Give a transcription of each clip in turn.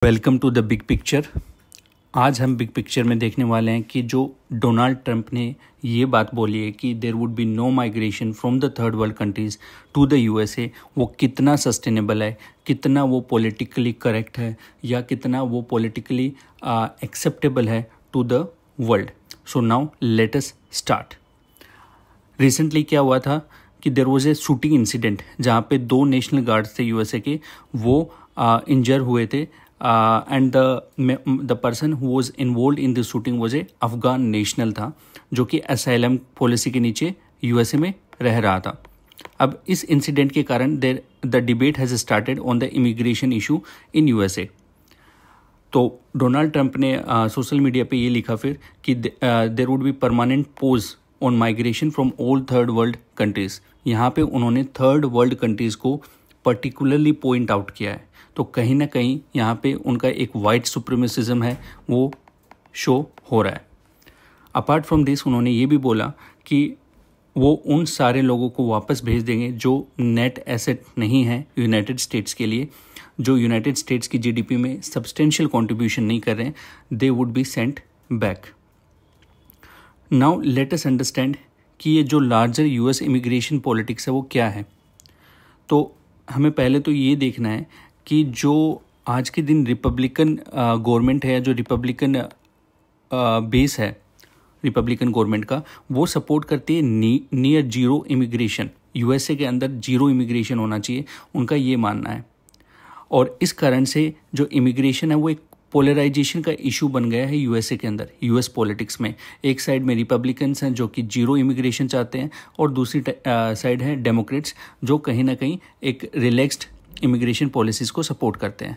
Welcome to the big picture. आज हम big picture में देखने वाले हैं कि जो डोनाल्ड ट्रंप ने ये बात बोली है कि there would be no migration from the third world countries to the USA, वो कितना सस्टेनेबल है, कितना वो पॉलिटिकली करेक्ट है या कितना वो पॉलिटिकली एक्सेप्टेबल है to the world. So now let us start. Recently क्या हुआ था कि there was a shooting incident जहाँ पे 2 नेशनल गार्ड्स थे यूएसए के, वो इंजर हुए थे and the person who was involve in this shooting was a Afghan national था जो कि असाइलम पॉलिसी के नीचे यूएसए में रह रहा था। अब इस इंसिडेंट के कारण the debate has started on the immigration issue in USA. तो डोनाल्ड ट्रंप ने सोशल मीडिया पे ये लिखा फिर कि there would be permanent pause on migration from all third world countries. यहाँ पे उन्होंने थर्ड वर्ल्ड कंट्रीज़ को पर्टिकुलरली पॉइंट आउट किया है। तो कहीं ना कहीं यहाँ पे उनका एक वाइट सुप्रीमेसिज्म है वो शो हो रहा है। अपार्ट फ्रॉम दिस उन्होंने ये भी बोला कि वो उन सारे लोगों को वापस भेज देंगे जो नेट एसेट नहीं है यूनाइटेड स्टेट्स के लिए, जो यूनाइटेड स्टेट्स की जीडीपी में सब्सटेंशियल कंट्रीब्यूशन नहीं कर रहे हैं, they would be sent back. Now let us understand कि ये जो लार्जर यूएस इमिग्रेशन पॉलिटिक्स है वो क्या है। तो हमें पहले तो ये देखना है कि जो आज के दिन रिपब्लिकन गवर्नमेंट है, जो रिपब्लिकन बेस है रिपब्लिकन गवर्नमेंट का, वो सपोर्ट करती है नियर जीरो इमिग्रेशन। यूएसए के अंदर जीरो इमिग्रेशन होना चाहिए, उनका ये मानना है। और इस कारण से जो इमिग्रेशन है वो एक पोलराइजेशन का इशू बन गया है यूएसए के अंदर, यूएस पॉलिटिक्स में। एक साइड में रिपब्लिकन्स हैं जो कि जीरो इमिग्रेशन चाहते हैं और दूसरी साइड है डेमोक्रेट्स जो कहीं ना कहीं एक रिलैक्स्ड इमिग्रेशन पॉलिसीज़ को सपोर्ट करते हैं।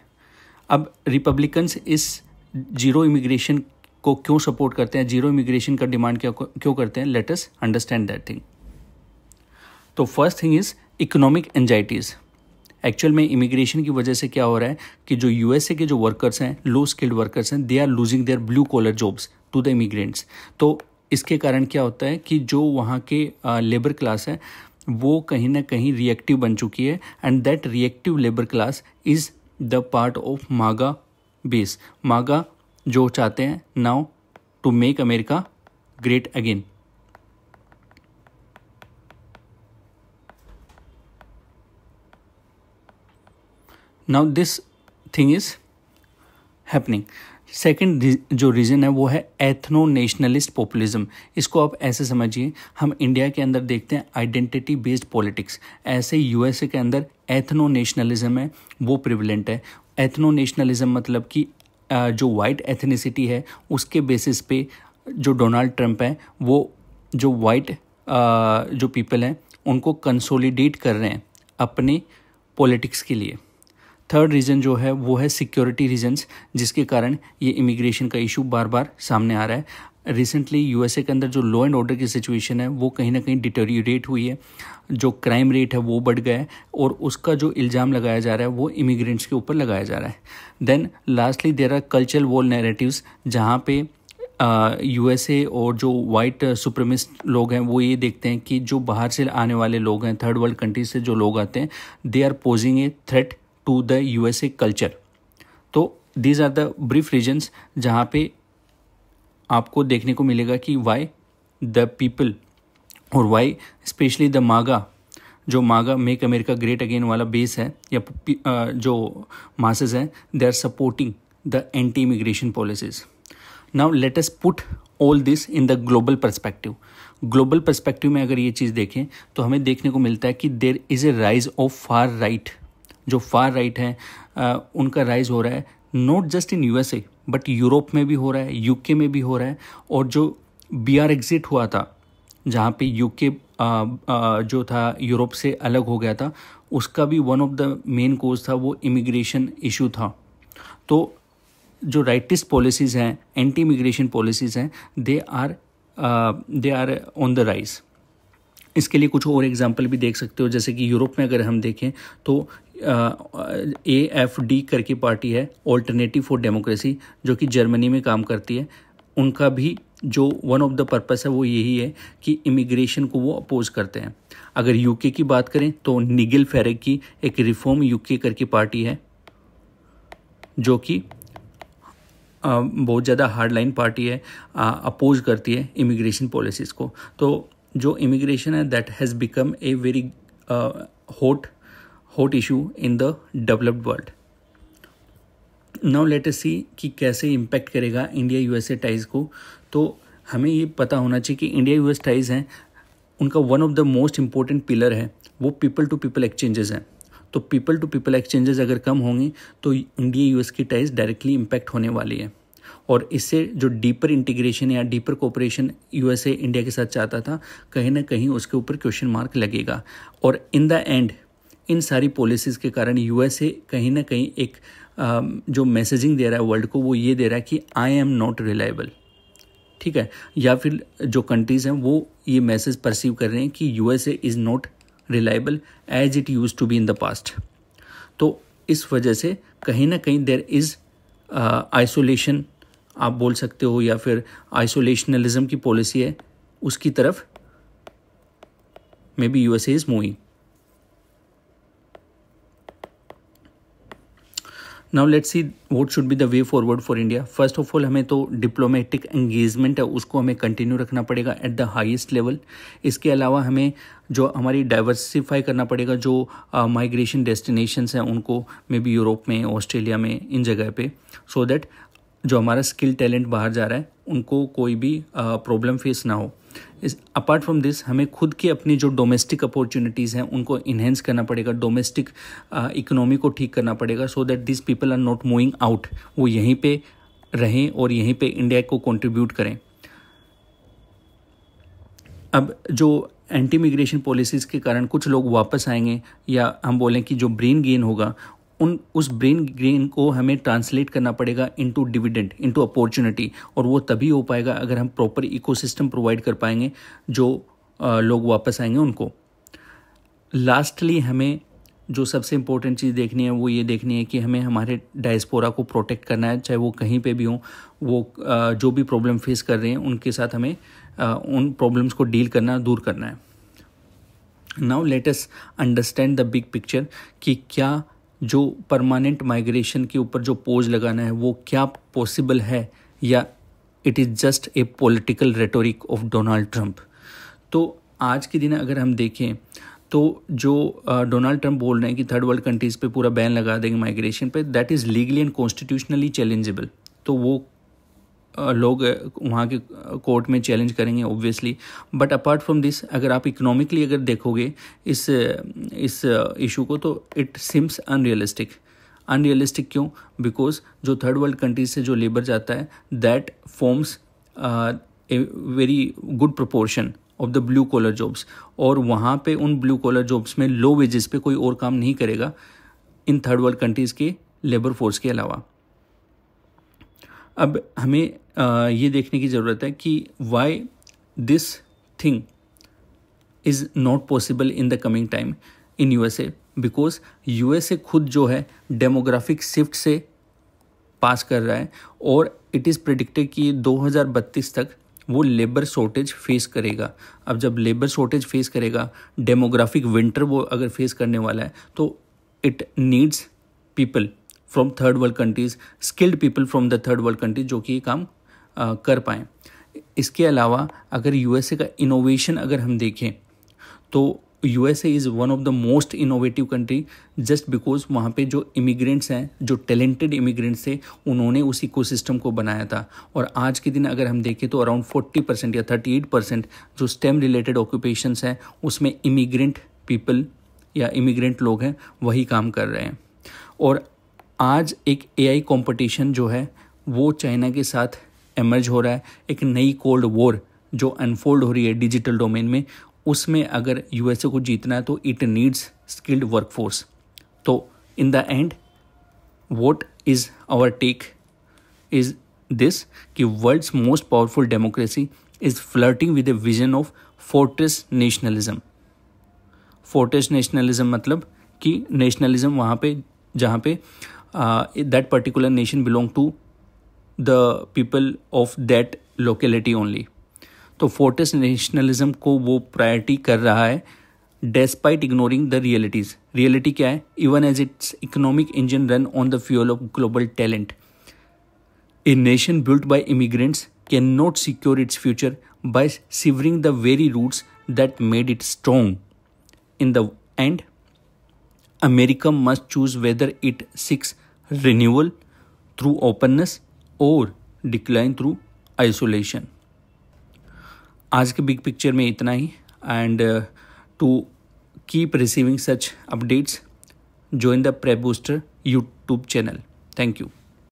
अब रिपब्लिकन्स इस जीरो इमिग्रेशन को क्यों सपोर्ट करते हैं, जीरो इमिग्रेशन का डिमांड क्यों करते हैं, let us understand that thing. तो first thing is economic anxieties. Actual में इमिग्रेशन की वजह से क्या हो रहा है कि जो यूएसए के जो वर्कर्स हैं, लो स्किल्ड वर्कर्स हैं, they are losing their blue collar jobs to the immigrants. तो इसके कारण क्या होता है कि जो वहाँ के लेबर क्लास है वो कहीं ना कहीं रिएक्टिव बन चुकी है and that reactive labour class is the part of MAGA base. MAGA जो चाहते हैं now to make America great again. Now this thing is happening. Second जो रीज़न है वो है एथनो नेशनलिस्ट पॉपुलिज्म। इसको आप ऐसे समझिए, हम इंडिया के अंदर देखते हैं आइडेंटिटी बेस्ड पॉलिटिक्स, ऐसे यूएसए के अंदर एथनो नेशनलिज्म है वो प्रिवलेंट है। एथनो नेशनलिज्म मतलब कि जो वाइट एथनिसिटी है उसके बेसिस पे जो डोनाल्ड ट्रंप है वो जो वाइट जो पीपल हैं उनको कंसोलिडेट कर रहे हैं अपने पॉलिटिक्स के लिए। थर्ड रीज़न जो है वो है सिक्योरिटी रीजंस, जिसके कारण ये इमिग्रेशन का इशू बार बार सामने आ रहा है। रिसेंटली यूएसए के अंदर जो लॉ एंड ऑर्डर की सिचुएशन है वो कहीं ना कहीं डिटेरियोरेट हुई है, जो क्राइम रेट है वो बढ़ गया है और उसका जो इल्ज़ाम लगाया जा रहा है वो इमिग्रेंट्स के ऊपर लगाया जा रहा है। Then lastly there are cultural war narratives, जहाँ पे यूएसए और जो वाइट सुप्रीमिस्ट लोग हैं वो ये देखते हैं कि जो बाहर से आने वाले लोग हैं, थर्ड वर्ल्ड कंट्रीज से जो लोग आते हैं, they are posing a threat to the USA culture. तो these are the brief reasons जहाँ पे आपको देखने को मिलेगा कि वाई द पीपल और वाई स्पेशली द मागा, जो MAGA make America great again वाला बेस है या जो मासेस हैं, they are supporting the anti immigration policies. Now let us put all this in the global perspective. Global perspective में अगर ये चीज़ देखें तो हमें देखने को मिलता है कि there is a rise of far right. जो फार राइट है उनका राइज हो रहा है not just in USA but Europe में भी हो रहा है, यूके में भी हो रहा है। और जो बीआर एग्जिट हुआ था, जहाँ पे यूके जो था यूरोप से अलग हो गया था, उसका भी one of the main cause था वो इमिग्रेशन इशू था। तो जो राइटिस्ट पॉलिसीज़ हैं, एंटी इमिग्रेशन पॉलिसीज़ हैं, they are on the rise. इसके लिए कुछ और एग्जांपल भी देख सकते हो, जैसे कि यूरोप में अगर हम देखें तो AFD करके पार्टी है, ऑल्टरनेटिव फॉर डेमोक्रेसी, जो कि जर्मनी में काम करती है। उनका भी जो वन ऑफ द पर्पस है वो यही है कि इमिग्रेशन को वो अपोज करते हैं। अगर यूके की बात करें तो निगेल फेरेग की एक रिफॉर्म यूके करके पार्टी है, जो कि बहुत ज़्यादा हार्ड लाइन पार्टी है, अपोज करती है इमिग्रेशन पॉलिसीज़ को। तो जो इमिग्रेशन है that has become a very hot issue in the developed world. Now let us see कि कैसे इम्पैक्ट करेगा इंडिया यूएसए टाइज़ को। तो हमें ये पता होना चाहिए कि इंडिया यूएस टाइज़ हैं, उनका one of the most important pillar है वो पीपल टू पीपल एक्सचेंजेस हैं। तो पीपल टू पीपल एक्सचेंजेस अगर कम होंगे तो इंडिया यूएस की टाइज़ डायरेक्टली इम्पैक्ट होने वाली है, और इससे जो डीपर इंटीग्रेशन या डीपर कोऑपरेशन यूएसए इंडिया के साथ चाहता था, कहीं ना कहीं उसके ऊपर क्वेश्चन मार्क लगेगा। और इन द एंड इन सारी पॉलिसीज़ के कारण यूएसए कहीं ना कहीं एक जो मैसेजिंग दे रहा है वर्ल्ड को, वो ये दे रहा है कि आई एम नॉट रिलायबल, ठीक है। या फिर जो कंट्रीज़ हैं वो ये मैसेज परसीव कर रहे हैं कि USA is not reliable as it use to be in the past. तो इस वजह से कहीं ना कहीं देयर इज़ आइसोलेशन आप बोल सकते हो, या फिर आइसोलेशनलिज्म की पॉलिसी है उसकी तरफ may be USA is moving. Now let's see what should be the way forward for India. First of all हमें तो डिप्लोमेटिक एंगेजमेंट है उसको हमें कंटिन्यू रखना पड़ेगा एट द हाईएस्ट लेवल। इसके अलावा हमें जो हमारी डाइवर्सिफाई करना पड़ेगा, जो माइग्रेशन डेस्टिनेशंस हैं उनको मे बी यूरोप में, ऑस्ट्रेलिया में, इन जगह पे, सो दैट जो हमारा स्किल टैलेंट बाहर जा रहा है उनको कोई भी प्रॉब्लम फेस ना हो। अपार्ट फ्रॉम दिस हमें खुद की अपनी जो डोमेस्टिक अपॉर्चुनिटीज़ हैं उनको इन्हेंस करना पड़ेगा, डोमेस्टिक इकोनॉमी को ठीक करना पड़ेगा, so that this people are not moving out, वो यहीं पे रहें और यहीं पे इंडिया को कंट्रीब्यूट करें। अब जो एंटी मिग्रेशन पॉलिसीज़ के कारण कुछ लोग वापस आएंगे, या हम बोलें कि जो ब्रेन गेन होगा उस ब्रेन गेन को हमें ट्रांसलेट करना पड़ेगा इनटू डिविडेंड, इनटू अपॉर्चुनिटी, और वो तभी हो पाएगा अगर हम प्रॉपर इकोसिस्टम प्रोवाइड कर पाएंगे जो लोग वापस आएंगे उनको। लास्टली हमें जो सबसे इम्पोर्टेंट चीज़ देखनी है वो ये देखनी है कि हमें हमारे डायस्पोरा को प्रोटेक्ट करना है, चाहे वो कहीं पे भी हो, वो जो भी प्रॉब्लम फेस कर रहे हैं उनके साथ हमें उन प्रॉब्लम्स को डील करना, दूर करना है। Now let us understand the big picture कि क्या जो परमानेंट माइग्रेशन के ऊपर जो पोज लगाना है वो क्या पॉसिबल है, या it is just a political rhetoric of Donald Trump. तो आज के दिन अगर हम देखें तो जो डोनाल्ड ट्रंप बोल रहे हैं कि थर्ड वर्ल्ड कंट्रीज़ पे पूरा बैन लगा देंगे माइग्रेशन पे, that is legally and constitutionally challengeable. तो वो लोग वहाँ के कोर्ट में चैलेंज करेंगे obviously. But apart from this अगर आप इकोनॉमिकली अगर देखोगे इस इशू को, तो इट सिम्स अनरियलिस्टिक क्यों? बिकॉज जो थर्ड वर्ल्ड कंट्रीज से जो लेबर जाता है that forms a very good proportion of the blue collar jobs, और वहाँ पे उन ब्लू कॉलर जॉब्स में लो वेजेस पे कोई और काम नहीं करेगा इन थर्ड वर्ल्ड कंट्रीज़ के लेबर फोर्स के अलावा। अब हमें ये देखने की ज़रूरत है कि why this thing is not possible in the coming time in USA, because USA खुद जो है डेमोग्राफिक शिफ्ट से पास कर रहा है, और इट इज़ प्रेडिक्टेड कि 2032 तक वो लेबर शॉर्टेज फेस करेगा। अब जब लेबर शॉर्टेज फेस करेगा, डेमोग्राफिक विंटर वो अगर फेस करने वाला है, तो it needs people from third world countries, skilled people from the third world countries जो कि ये काम कर पाएँ। इसके अलावा अगर यूएसए का इनोवेशन अगर हम देखें तो USA is one of the most innovative country, just because वहाँ पे जो इमिग्रेंट्स हैं, जो टैलेंटेड इमिग्रेंट्स थे, उन्होंने उस इकोसिस्टम को बनाया था। और आज के दिन अगर हम देखें तो अराउंड 40% या 38% जो स्टेम रिलेटेड ऑक्यूपेशंस हैं उसमें इमिग्रेंट पीपल या इमिग्रेंट लोग हैं वही काम कर रहे हैं। और आज एक एआई कंपटीशन जो है वो चाइना के साथ एमर्ज हो रहा है, एक नई कोल्ड वॉर जो अनफोल्ड हो रही है डिजिटल डोमेन में, उसमें अगर यूएसए को जीतना है तो इट नीड्स स्किल्ड वर्कफोर्स। तो in the end what is our take is this कि world's most powerful democracy is flirting with a vision of fortress nationalism. Fortress nationalism मतलब कि नेशनलिज्म वहाँ पे जहाँ पे that particular nation belong to the people of that locality only. तो fortress nationalism को वो प्रायोरिटी कर रहा है despite ignoring the realities. Reality क्या है? Even as its economic engine run on the fuel of global talent, a nation built by immigrants cannot secure its future by severing the very roots that made it strong. In the end, America must choose whether it seeks renewal through openness or decline through isolation. आज के big picture में इतना ही, and to keep receiving such updates join the Prep Booster YouTube channel. Thank you.